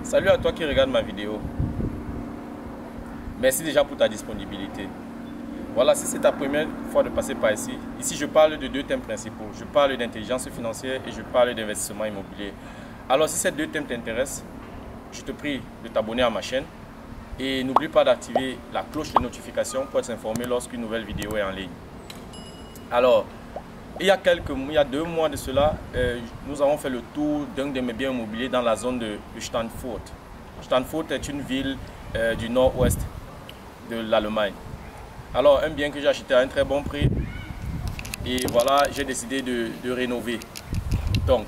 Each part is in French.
Salut à toi qui regarde ma vidéo. Merci déjà pour ta disponibilité. Voilà, si c'est ta première fois de passer par ici, je parle de deux thèmes principaux. Je parle d'intelligence financière et je parle d'investissement immobilier. Alors si ces deux thèmes t'intéressent, je te prie de t'abonner à ma chaîne et n'oublie pas d'activer la cloche de notification pour être informé lorsqu'une nouvelle vidéo est en ligne. Alors, il y a 2 mois de cela, nous avons fait le tour d'un de mes biens immobiliers dans la zone de Steinfurt. Steinfurt est une ville du nord-ouest de l'Allemagne. Alors, un bien que j'ai acheté à un très bon prix et voilà, j'ai décidé de rénover. Donc,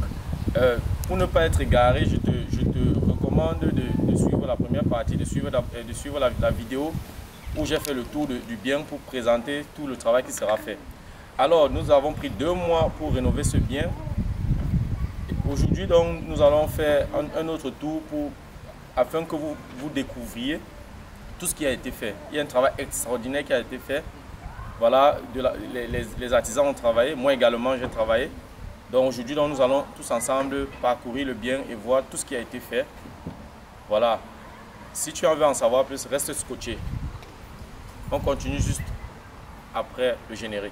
pour ne pas être égaré, je te recommande de suivre la première partie, de suivre la vidéo où j'ai fait le tour du bien pour présenter tout le travail qui sera fait. Alors, nous avons pris 2 mois pour rénover ce bien. Aujourd'hui, donc, nous allons faire un autre tour afin que vous découvriez tout ce qui a été fait. Il y a un travail extraordinaire qui a été fait. Voilà, les artisans ont travaillé, moi également j'ai travaillé. Donc aujourd'hui, nous allons tous ensemble parcourir le bien et voir tout ce qui a été fait. Voilà. Si tu en veux en savoir plus, reste scotché. On continue juste après le générique.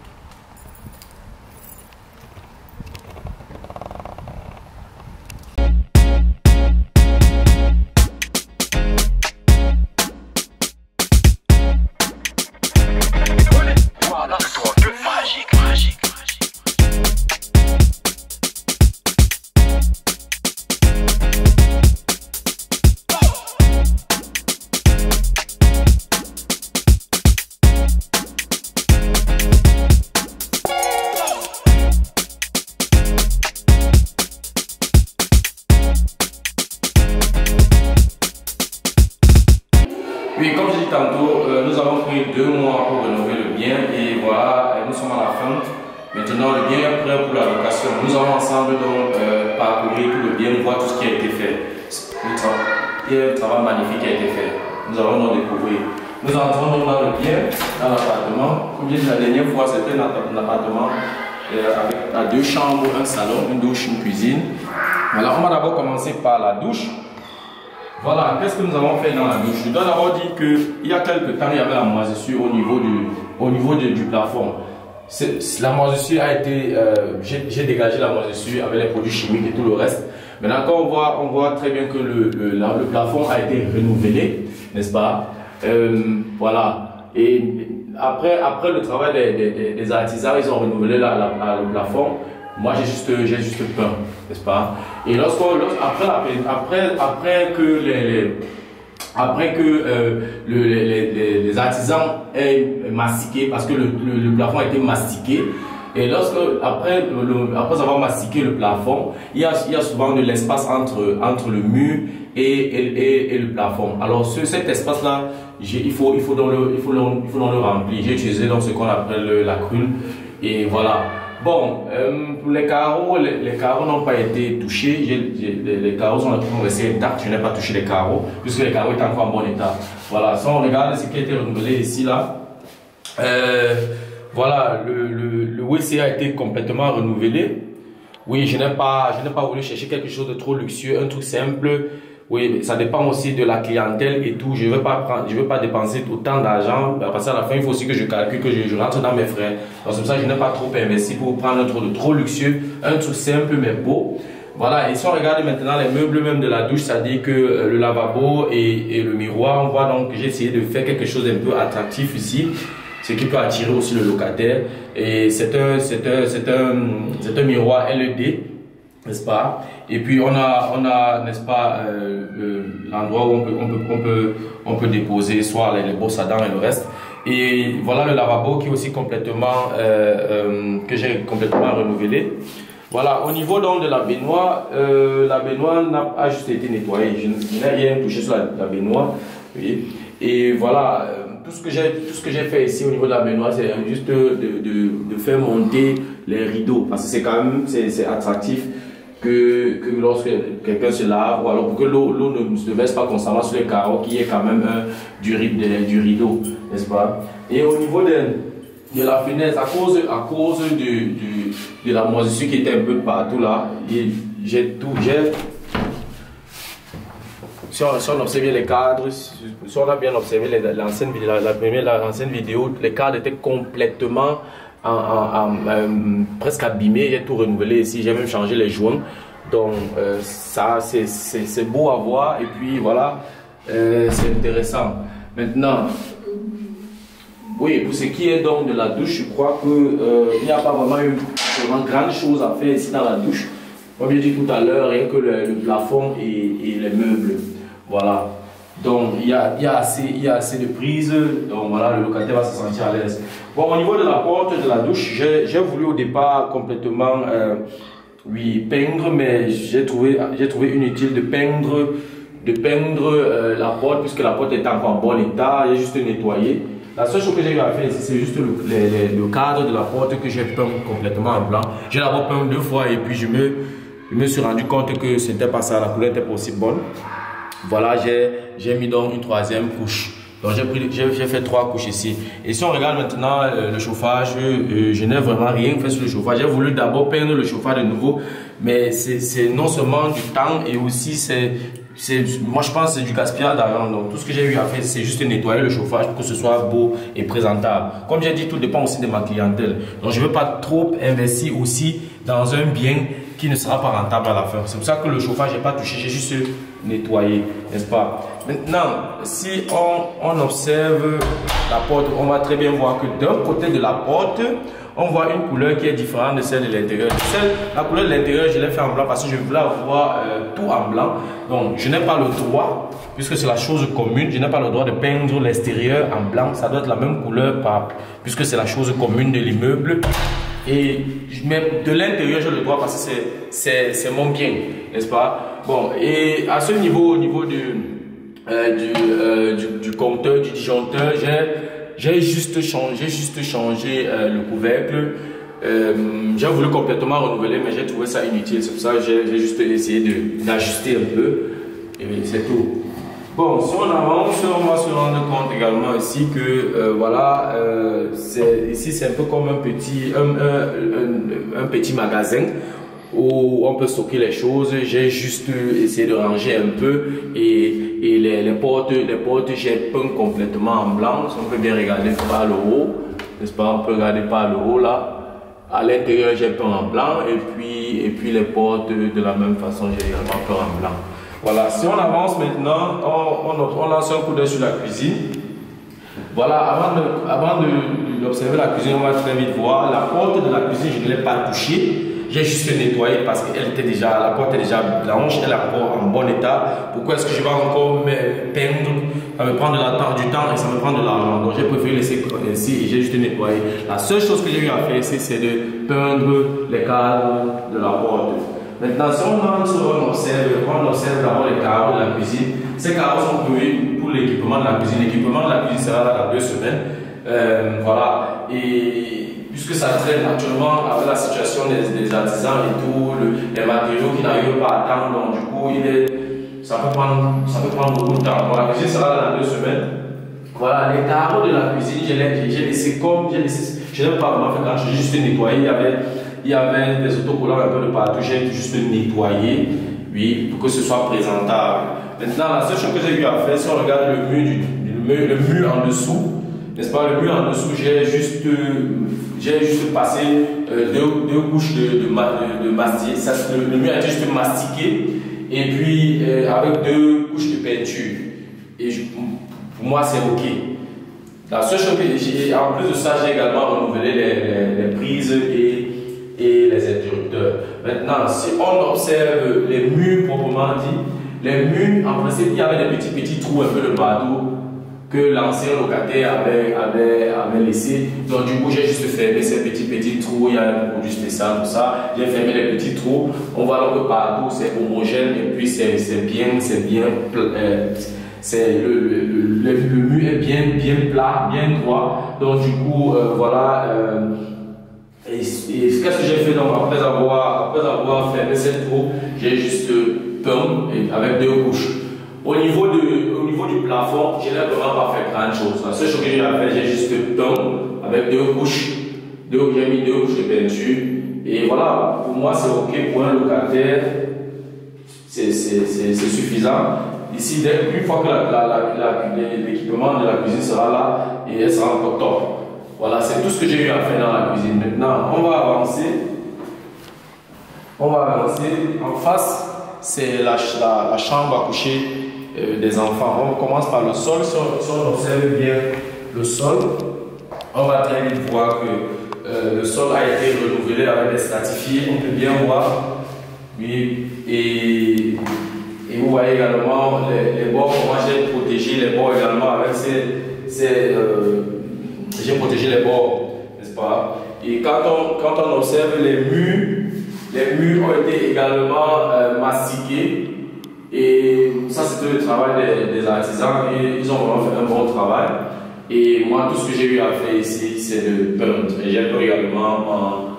Oui, comme je dis tantôt, nous avons pris 2 mois pour rénover le bien et voilà, nous sommes à la fin. Maintenant, le bien est prêt pour la location. Nous allons ensemble donc parcourir tout le bien, voir tout ce qui a été fait. Il y a un travail magnifique qui a été fait. Nous allons donc découvrir. Nous entrons donc dans le bien, dans l'appartement. Comme je disais la dernière fois, c'était un appartement avec 2 chambres, un salon, une douche, une cuisine. Alors, on va d'abord commencer par la douche. Voilà, qu'est-ce que nous avons fait dans la douche? Je dois d'abord dire qu'il y a quelques temps, il y avait la moisissure au niveau du plafond. La moisissure a été, j'ai dégagé la moisissure avec les produits chimiques et tout le reste. Maintenant, quand on voit très bien que le plafond a été renouvelé, n'est-ce pas? Voilà. Et après le travail des artisans, ils ont renouvelé le plafond. Moi, j'ai juste peint, n'est-ce pas? Et après que les artisans aient mastiqué, parce que le plafond a été mastiqué, et après avoir mastiqué le plafond, il y a souvent de l'espace entre le mur et le plafond. Alors cet espace-là, il faut donc le remplir. J'ai utilisé donc ce qu'on appelle la crue, et voilà. Bon, pour les carreaux n'ont pas été touchés. Les carreaux sont restés intacts. Je n'ai pas touché les carreaux puisque les carreaux étaient encore en bon état. Voilà, si on regarde ce qui a été renouvelé ici, là. Voilà, le WC a été complètement renouvelé. Oui, je n'ai pas voulu chercher quelque chose de trop luxueux, un truc simple. Oui, ça dépend aussi de la clientèle et tout. Je veux pas dépenser autant d'argent. Parce qu'à la fin, il faut aussi que je calcule, que je rentre dans mes frais. Donc c'est pour ça que je n'ai pas trop investi pour prendre un truc de trop luxueux, un truc simple mais beau. Voilà, et si on regarde maintenant les meubles même de la douche, c'est-à-dire que le lavabo et le miroir, on voit donc que j'ai essayé de faire quelque chose d'un peu attractif ici, ce qui peut attirer aussi le locataire. Et c'est un miroir LED. N'est-ce pas? Et puis on a n'est-ce pas, l'endroit où on peut déposer soit les brosses à dents et le reste. Et voilà le lavabo qui est aussi complètement que j'ai complètement renouvelé. Voilà, au niveau donc de la baignoire a juste été nettoyée. Je n'ai rien touché sur la baignoire. Oui. Et voilà, tout ce que j'ai fait ici au niveau de la baignoire, c'est juste de faire monter les rideaux parce que c'est quand même c'est attractif. Que lorsque quelqu'un se lave, ou alors pour que l'eau ne se verse pas constamment sur les carreaux, qu'il y ait quand même du rideau, n'est-ce pas? Et au niveau de la fenêtre, à cause de la moisissure qui était un peu partout là, j'ai Si on observe bien les cadres, si on a bien observé l'ancienne vidéo, les cadres étaient complètement presque abîmés. J'ai tout renouvelé ici, j'ai même changé les joints. Donc ça c'est beau à voir et puis voilà, c'est intéressant. Maintenant, oui, pour ce qui est donc de la douche, je crois qu'il n'y a pas vraiment une grande chose à faire ici dans la douche. Comme j'ai dit tout à l'heure, rien que le plafond et les meubles. Voilà. Donc il y a assez de prises. Donc voilà, le locataire va se sentir à l'aise. Bon, au niveau de la porte de la douche, j'ai voulu au départ complètement peindre, mais j'ai trouvé inutile de peindre la porte puisque la porte est encore en bon état. J'ai juste nettoyé. La seule chose que j'ai eu à faire ici, c'est juste le cadre de la porte que j'ai peint complètement en blanc. J'ai d'abord peint 2 fois et puis je me suis rendu compte que c'était pas ça, la couleur n'était pas aussi bonne. Voilà, j'ai mis donc une 3e couche. Donc j'ai fait 3 couches ici. Et si on regarde maintenant le chauffage, je n'ai vraiment rien fait sur le chauffage. J'ai voulu d'abord peindre le chauffage de nouveau, mais c'est non seulement du temps et aussi moi je pense que c'est du gaspillage d'argent. Donc tout ce que j'ai eu à faire, c'est juste nettoyer le chauffage pour que ce soit beau et présentable. Comme j'ai dit, tout dépend aussi de ma clientèle. Donc je ne veux pas trop investir aussi dans un bien qui ne sera pas rentable à la fin. C'est pour ça que le chauffage, je n'ai pas touché, j'ai juste nettoyé, n'est-ce pas? Maintenant, si on observe la porte, on va très bien voir que d'un côté de la porte, on voit une couleur qui est différente de celle de l'intérieur. La couleur de l'intérieur, je l'ai fait en blanc parce que je voulais avoir tout en blanc. Donc, je n'ai pas le droit, puisque c'est la chose commune, je n'ai pas le droit de peindre l'extérieur en blanc. Ça doit être la même couleur, puisque c'est la chose commune de l'immeuble. Mais de l'intérieur, j'ai le droit parce que c'est mon bien, n'est-ce pas? Bon, et à ce niveau, au niveau du compteur, du disjoncteur, j'ai juste changé le couvercle. J'ai voulu complètement renouveler, mais j'ai trouvé ça inutile. C'est pour ça que j'ai juste essayé d'ajuster un peu. Et c'est tout. Bon, si on avance, on va se rendre compte également ici que voilà, ici c'est un peu comme un petit magasin où on peut stocker les choses. J'ai juste essayé de ranger un peu et les portes j'ai peint complètement en blanc. Si on peut bien regarder par le haut, n'est-ce pas? On peut regarder par le haut là. À l'intérieur j'ai peint en blanc et puis les portes de la même façon j'ai également peint en blanc. Voilà, si on avance maintenant, on lance un coup d'œil sur la cuisine. Voilà, avant d'observer la cuisine, on va très vite voir. La porte de la cuisine, je ne l'ai pas touchée. J'ai juste nettoyé parce que la porte est déjà blanche, elle est encore en bon état. Pourquoi est-ce que je vais encore peindre? Ça me prend du temps et ça me prend de l'argent. Donc j'ai préféré laisser ainsi et j'ai juste nettoyé. La seule chose que j'ai eu à faire ici, c'est de peindre les cadres de la porte. Maintenant, si on observe d'abord les carreaux de la cuisine. Ces carreaux sont prévus pour l'équipement de la cuisine. L'équipement de la cuisine sera là dans 2 semaines. Voilà. Et puisque ça traîne actuellement avec la situation des artisans et tout, les matériaux qui n'arrivent pas à attendre. Donc, du coup, ça peut prendre beaucoup de temps. Bon, la cuisine sera là dans 2 semaines. Voilà. Les carreaux de la cuisine, j'ai laissé comme je n'ai pas vraiment fait grand chose, j'ai juste nettoyé. Il y avait des autocollants un peu de partout, j'ai juste nettoyé, oui, pour que ce soit présentable. Maintenant, la seule chose que j'ai eu à faire, si on regarde le mur en dessous, n'est-ce pas, le mur en dessous, j'ai juste passé 2 couches de mastic. Le mur a été juste mastiqué, et puis avec 2 couches de peinture. Et pour moi, c'est OK. La seule chose que j'ai, en plus de ça, j'ai également renouvelé les prises et les interrupteurs. Maintenant, si on observe les murs proprement dit, les murs, en principe, il y avait des petits trous un peu de partout que l'ancien locataire avait laissé. Donc, du coup, j'ai juste fermé ces petits trous. Il y a un produit spécial pour ça. J'ai fermé les petits trous. On voit donc que partout, c'est homogène et puis c'est bien. Le mur est bien plat, bien droit. Donc, du coup, voilà. Et qu'est-ce que j'ai fait donc après avoir fermé cette trou, j'ai juste peint avec 2 couches. Au niveau du plafond, je n'ai vraiment pas fait grand chose. La seule chose que j'ai fait, j'ai juste peint avec 2 couches. J'ai mis 2 couches de peinture. Et voilà, pour moi c'est OK pour un locataire. c'est suffisant. Ici, une fois que l'équipement de la cuisine sera là, et elle sera encore top. Voilà, c'est tout ce que j'ai eu à faire dans la cuisine. Maintenant, on va avancer. En face, c'est la chambre à coucher des enfants. On commence par le sol. Si on observe bien le sol, on va très vite voir que le sol a été renouvelé avec des stratifiés. On peut bien voir. Oui, et vous voyez également les bords, comment j'ai protégé les bords également avec j'ai protégé les bords, n'est-ce pas? Et quand on observe les murs ont été également mastiqués. Et ça, c'était le travail des artisans et ils ont vraiment fait un bon travail. Et moi, tout ce que j'ai eu à faire ici, c'est de peindre. Et j'ai également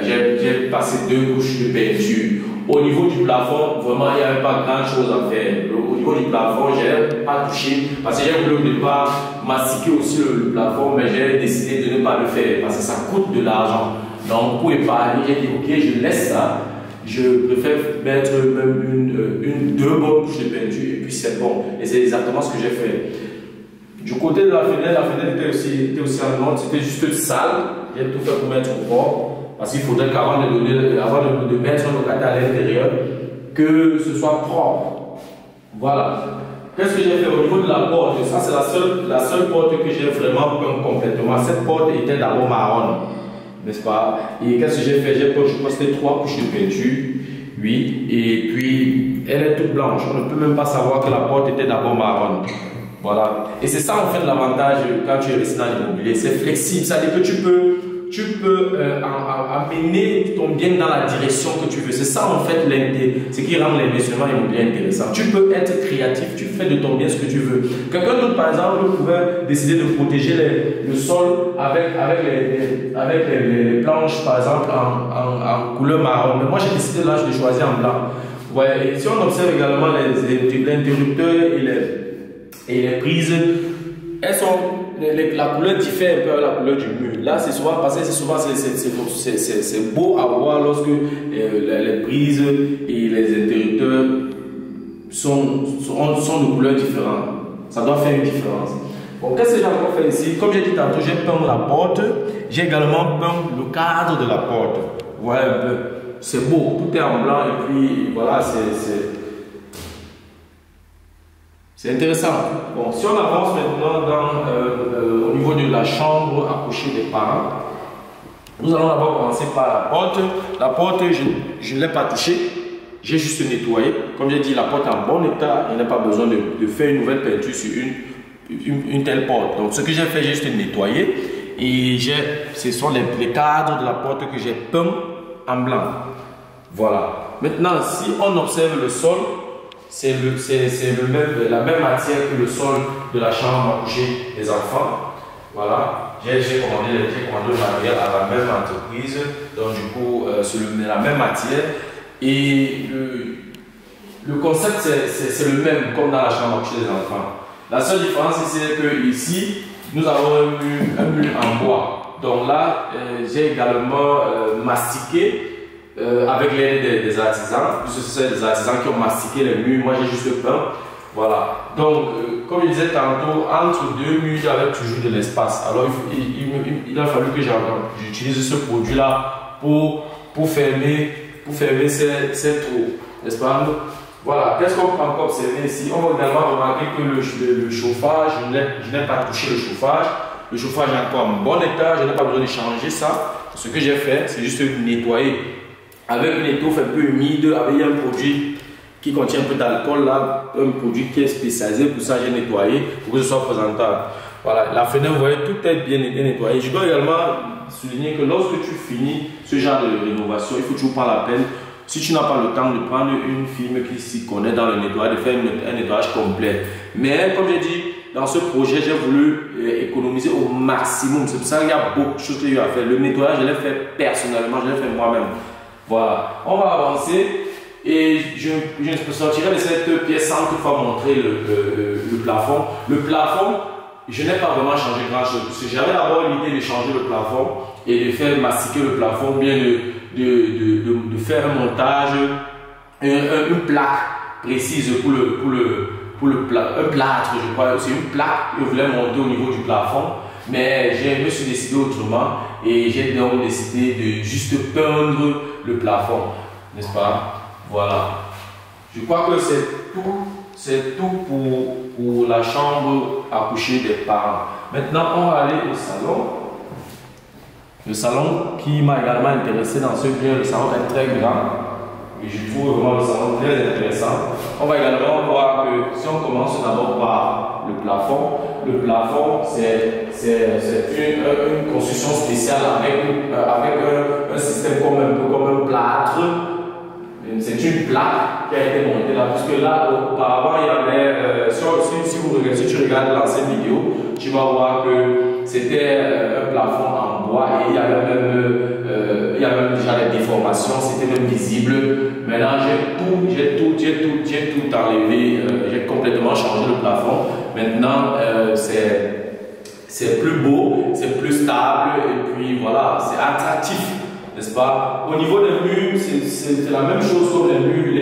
j'ai passé 2 couches de peinture. Au niveau du plafond, vraiment, il n'y avait pas grand chose à faire. Au niveau du plafond, je n'ai pas touché parce que j'ai voulu ne pas mastiquer aussi le plafond, mais j'ai décidé de ne pas le faire parce que ça coûte de l'argent. Donc, pour épargner, j'ai dit ok, je laisse ça. Je préfère mettre même 2 bonnes couches de peinture et puis c'est bon. Et c'est exactement ce que j'ai fait. Du côté de la fenêtre était aussi en ordre, c'était juste sale. J'ai tout fait pour mettre au bord. Parce qu'il faudrait qu'avant de mettre un locataire à l'intérieur, que ce soit propre. Voilà. Qu'est-ce que j'ai fait au niveau de la porte? Ça, c'est la seule porte que j'ai vraiment peint complètement. Cette porte était d'abord marron, n'est-ce pas? Et qu'est-ce que j'ai fait? J'ai posté 3 couches de peinture. Oui. Et puis, elle est toute blanche. On ne peut même pas savoir que la porte était d'abord marron. Voilà. Et c'est ça en fait l'avantage quand tu es resté dans l'immobilier. C'est flexible. Ça veut dire que tu peux amener ton bien dans la direction que tu veux. C'est ça en fait ce qui rend l'investissement immobilier intéressant. Tu peux être créatif, tu fais de ton bien ce que tu veux. Quelqu'un d'autre par exemple pouvait décider de protéger le sol avec les planches par exemple en couleur marron. Mais moi j'ai décidé là de choisir en blanc. Ouais, et si on observe également les interrupteurs et les prises, elles sont la couleur diffère un peu à la couleur du mur. Là, c'est souvent parce que c'est beau à voir lorsque les prises et les interrupteurs sont de couleurs différentes. Ça doit faire une différence. Bon, qu'est-ce que j'ai encore fait ici? Comme j'ai dit tantôt, j'ai peint la porte. J'ai également peint le cadre de la porte. Voilà un peu. C'est beau. Tout est en blanc et puis voilà, c'est intéressant. Bon, si on avance maintenant au niveau de la chambre à coucher des parents, nous allons d'abord commencer par la porte. La porte, je ne l'ai pas touchée, j'ai juste nettoyé. Comme j'ai dit, la porte est en bon état, il n'y a pas besoin de faire une nouvelle peinture sur une telle porte. Donc, ce que j'ai fait, j'ai juste nettoyé et ce sont les cadres de la porte que j'ai peints en blanc. Voilà. Maintenant, si on observe le sol, c'est la même matière que le sol de la chambre à coucher des enfants. Voilà, j'ai commandé le matériel à la même entreprise, donc du coup c'est la même matière et le concept c'est le même comme dans la chambre à coucher des enfants. La seule différence c'est que ici nous avons un mur en bois, donc là j'ai également mastiqué avec l'aide des artisans, puisque c'est des artisans qui ont mastiqué les murs, moi j'ai juste peint. Voilà, donc comme je disais tantôt, entre 2 murs, j'avais toujours de l'espace. Alors il a fallu que j'utilise ce produit-là pour fermer ces trous, n'est-ce pas? Voilà, qu'est-ce qu'on peut encore observer ici? On va également remarquer que le chauffage, je n'ai pas touché le chauffage. Le chauffage est encore en bon état, je n'ai pas besoin de changer ça. Ce que j'ai fait, c'est juste nettoyer. Avec une étoffe un peu humide, avec un produit qui contient un peu d'alcool, là, un produit qui est spécialisé pour ça, j'ai nettoyé pour que ce soit présentable. Voilà, la fenêtre, vous voyez, tout est bien nettoyé. Je dois également souligner que lorsque tu finis ce genre de rénovation, il faut toujours prendre la peine, si tu n'as pas le temps de prendre une firme qui s'y connaît dans le nettoyage, de faire un nettoyage complet. Mais comme j'ai dit, dans ce projet, j'ai voulu économiser au maximum. C'est pour ça qu'il y a beaucoup de choses que j'ai eu à faire. Le nettoyage, je l'ai fait personnellement, je l'ai fait moi-même. Voilà, on va avancer et je sortirai de cette pièce sans toutefois montrer le plafond. Le plafond, je n'ai pas vraiment changé grand chose parce que j'avais d'abord l'idée de changer le plafond et de faire mastiquer le plafond, bien de faire un montage une plaque précise pour le plâtre, je crois. C'est une plaque que je voulais monter au niveau du plafond. Mais je me suis décidé autrement et j'ai donc décidé de juste peindre le plafond, n'est-ce pas? Voilà. Je crois que c'est tout pour la chambre à coucher des parents. Maintenant, on va aller au salon. Le salon qui m'a également intéressé dans ce bien, le salon est très grand. Et je trouve vraiment le salon très intéressant. On va également voir que si on commence d'abord par le plafond c'est une construction spéciale avec un système comme un plâtre. C'est une plaque qui a été montée là, puisque là auparavant il y avait, si tu regardes l'ancienne vidéo, tu vas voir que c'était un plafond en bois et il y avait même déjà des déformations, c'était même visible. Maintenant j'ai tout enlevé, j'ai complètement changé le plafond. Maintenant c'est plus beau, c'est plus stable et puis voilà, c'est attractif, n'est-ce pas? Au niveau des murs, c'est la même chose comme les murs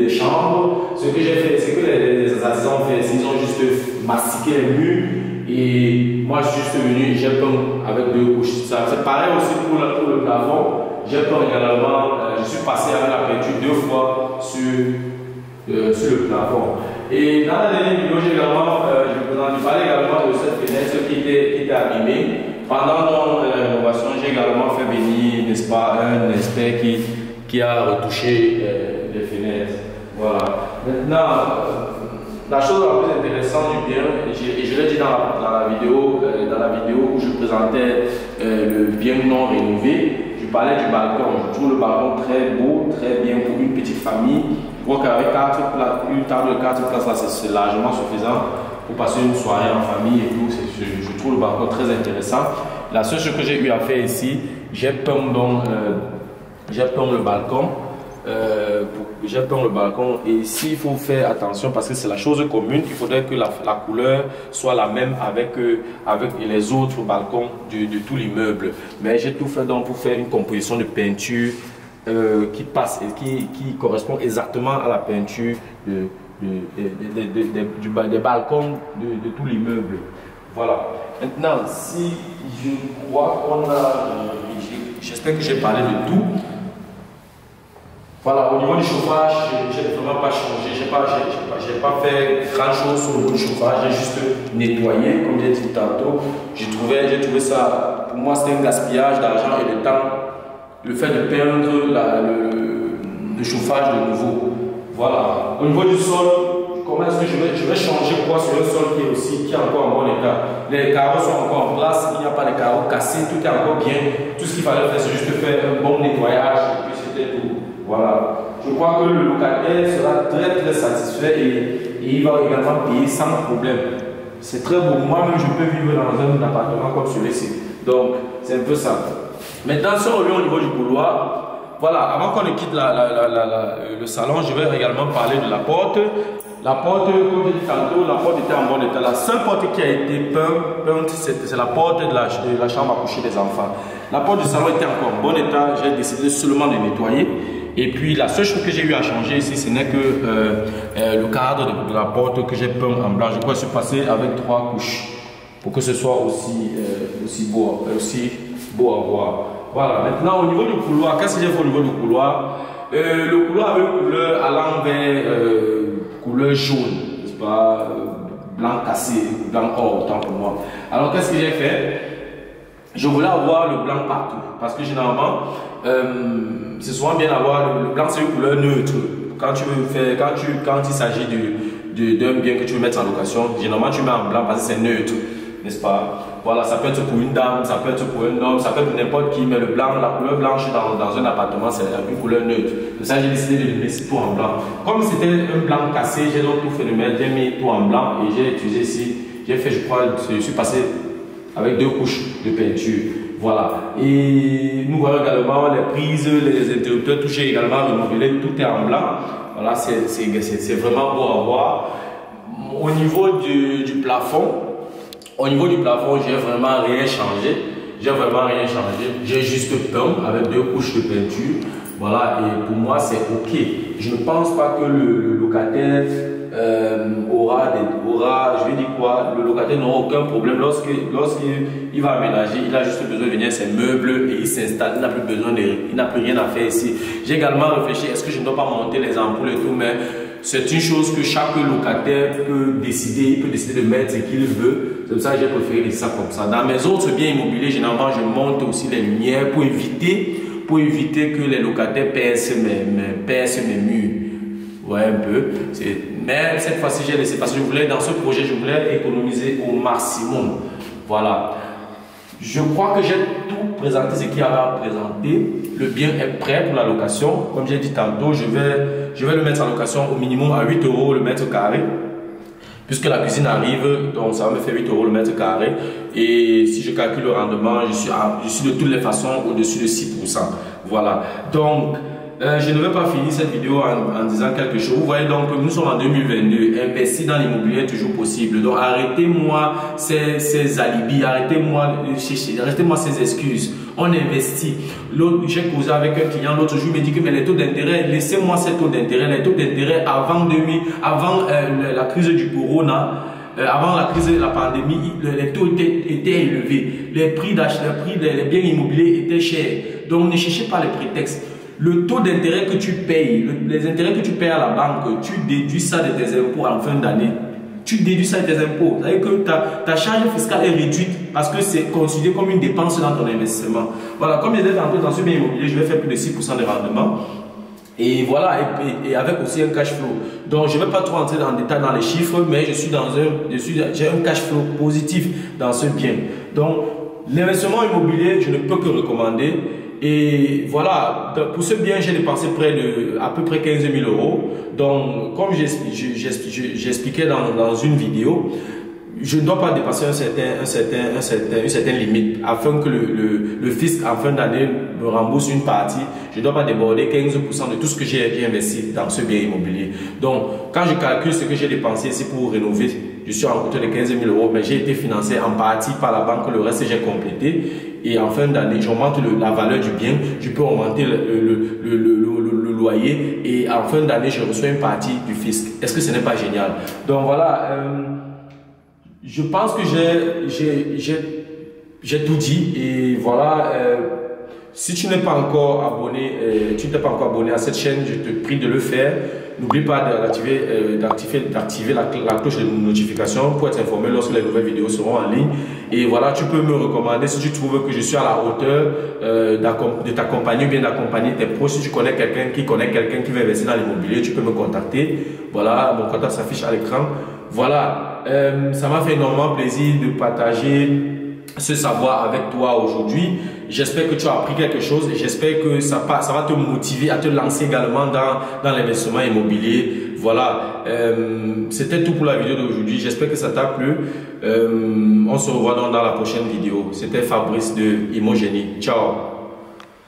des chambres. Ce que j'ai fait, c'est que les artisans ont fait, ils ont juste mastiqué les murs et moi je suis juste venu, j'ai peint avec 2 couches. C'est pareil aussi pour le plafond. J'ai peint également, je suis passé avec la peinture 2 fois sur le plafond. Et dans la dernière vidéo, je parlais également de cette fenêtre qui était abîmée. Pendant la rénovation, j'ai également fait venir, n'est-ce pas, un expert qui a retouché les fenêtres. Voilà. Maintenant, la chose la plus intéressante du bien, et je l'ai dit dans la vidéo où je présentais le bien non rénové, je parlais du balcon. Je trouve le balcon très beau, très bien pour une petite famille. Je crois qu'avec une table de 4 places, là, c'est largement suffisant pour passer une soirée en famille et tout. Je trouve le balcon très intéressant. La seule chose que j'ai eu à faire ici, j'ai peint le balcon. J'ai peint le balcon et ici il faut faire attention parce que c'est la chose commune. Il faudrait que la couleur soit la même avec les autres balcons de tout l'immeuble. Mais j'ai tout fait donc pour faire une composition de peinture qui passe et qui correspond exactement à la peinture des balcons de tout l'immeuble. Voilà. Maintenant, si je crois qu'on a... J'espère que j'ai parlé de tout. Voilà, au niveau du chauffage, je n'ai vraiment pas changé. Je n'ai pas fait grand chose au niveau du chauffage. J'ai juste nettoyé, comme j'ai dit tantôt. J'ai trouvé ça, pour moi, c'était un gaspillage d'argent et de temps. Le fait de peindre le chauffage de nouveau. Voilà. Au niveau du sol, comment est-ce que je vais changer quoi sur un sol qui est encore en bon état? Les carreaux sont encore en place, il n'y a pas de carreaux cassés, tout est encore bien. Tout ce qu'il fallait faire, c'est juste faire un bon nettoyage et puis c'était tout. Voilà. Je crois que le locataire sera très satisfait et il va également payer sans problème. C'est très beau. Moi-même, je peux vivre dans un appartement comme celui-ci. Donc, c'est un peu ça. Maintenant, si on revient au niveau du couloir, voilà, avant qu'on ne quitte le salon, je vais également parler de la porte. La porte, comme j'ai dit tantôt, la porte était en bon état. La seule porte qui a été peinte, c'est la porte de la chambre à coucher des enfants. La porte du salon était encore en bon état. J'ai décidé seulement de nettoyer. Et puis la seule chose que j'ai eu à changer ici, ce n'est que le cadre de la porte que j'ai peint en blanc. Je crois que c'est passé avec 3 couches pour que ce soit aussi beau à voir. Voilà, maintenant au niveau du couloir, qu'est-ce que j'ai fait au niveau du couloir? Le couloir avait une couleur allant vers couleur jaune, n'est-ce pas? Blanc cassé, blanc or, autant pour moi. Alors qu'est-ce que j'ai fait? Je voulais avoir le blanc partout parce que généralement, c'est souvent bien d'avoir le blanc, c'est une couleur neutre. Quand il s'agit d'un bien que tu veux mettre en location, généralement tu mets en blanc parce que c'est neutre, n'est-ce pas? Voilà, ça peut être pour une dame, ça peut être pour un homme, ça peut être pour n'importe qui, mais le blanc, la couleur blanche dans un appartement, c'est une couleur neutre. C'est ça j'ai décidé de laisser tout en blanc. Comme c'était un blanc cassé, j'ai donc tout fait de mettre, j'ai mis tout en blanc et j'ai utilisé ici, j'ai fait, je crois, je suis passé avec 2 couches de peinture. Voilà. Et nous voyons également les prises, les interrupteurs, tout j'ai également renouvelé, tout est en blanc. Voilà, c'est vraiment beau à voir. Au niveau du plafond, j'ai vraiment rien changé. J'ai juste peint avec 2 couches de peinture. Voilà, et pour moi, c'est OK. je ne pense pas que le locataire je vais dire quoi, le locataire n'aura aucun problème lorsqu'il va aménager, il a juste besoin de venir ses meubles et il s'installe, il n'a plus besoin il n'a plus rien à faire ici. J'ai également réfléchi, est-ce que je ne dois pas monter les ampoules et tout, mais c'est une chose que chaque locataire peut décider, il peut décider de mettre ce qu'il veut. C'est pour ça que j'ai préféré laisser ça comme ça. Dans mes autres biens immobiliers, généralement, je monte aussi les lumières pour éviter que les locataires percent mes murs. Ouais, un peu. Mais cette fois-ci, j'ai laissé parce que dans ce projet, je voulais économiser au maximum. Voilà. Je crois que j'ai tout présenté, ce qu'il y avait à présenter. Le bien est prêt pour la location. Comme j'ai dit tantôt, je vais le mettre en location au minimum à 8 € le mètre carré. Puisque la cuisine arrive, donc ça va me faire 8 € le mètre carré. Et si je calcule le rendement, je suis de toutes les façons au-dessus de 6%. Voilà. Donc, je ne vais pas finir cette vidéo en disant quelque chose. Vous voyez donc que nous sommes en 2022. Investir dans l'immobilier est toujours possible. Donc arrêtez-moi ces alibis, arrêtez-moi ces excuses. On investit. J'ai causé avec un client l'autre jour, il me dit que mais les taux d'intérêt, laissez-moi ces taux d'intérêt. Les taux d'intérêt avant la crise du corona. Avant la crise de la pandémie, les taux étaient élevés. Les prix des biens immobiliers étaient chers. Donc ne cherchez pas les prétextes. Le taux d'intérêt que tu payes, les intérêts que tu payes à la banque, tu déduis ça de tes impôts en fin d'année. Tu déduis ça de tes impôts. C'est-à-dire que ta charge fiscale est réduite parce que c'est considéré comme une dépense dans ton investissement. Voilà, comme je disais tantôt, dans ce bien immobilier, je vais faire plus de 6% de rendement. Et voilà, et avec aussi un cash flow. Donc, je ne vais pas trop entrer en détail dans les chiffres, mais j'ai un cash flow positif dans ce bien. Donc, l'investissement immobilier, je ne peux que recommander. Et voilà, pour ce bien, j'ai dépensé à peu près 15 000 €. Donc, comme j'expliquais dans une vidéo, je ne dois pas dépasser une certaine limite afin que le fisc en fin d'année me rembourse une partie. Je ne dois pas déborder 15% de tout ce que j'ai investi dans ce bien immobilier. Donc, quand je calcule ce que j'ai dépensé ici pour rénover, je suis en hauteur de 15 000 €, mais j'ai été financé en partie par la banque, le reste j'ai complété. Et en fin d'année, j'augmente la valeur du bien, je peux augmenter le loyer et en fin d'année, je reçois une partie du fisc. Est-ce que ce n'est pas génial? Donc voilà, je pense que j'ai tout dit et voilà. Si tu n'es pas encore abonné, à cette chaîne, je te prie de le faire. N'oublie pas d'activer la cloche de notification pour être informé lorsque les nouvelles vidéos seront en ligne. Et voilà, tu peux me recommander si tu trouves que je suis à la hauteur de t'accompagner ou bien d'accompagner tes proches. Si tu connais quelqu'un qui veut investir dans l'immobilier, tu peux me contacter. Voilà, mon contact s'affiche à l'écran. Voilà, ça m'a fait énormément plaisir de partager ce savoir avec toi aujourd'hui. J'espère que tu as appris quelque chose et j'espère que ça va te motiver à te lancer également dans l'investissement immobilier. Voilà, c'était tout pour la vidéo d'aujourd'hui. J'espère que ça t'a plu. On se revoit dans la prochaine vidéo. C'était Fabrice de Imogénie. Ciao.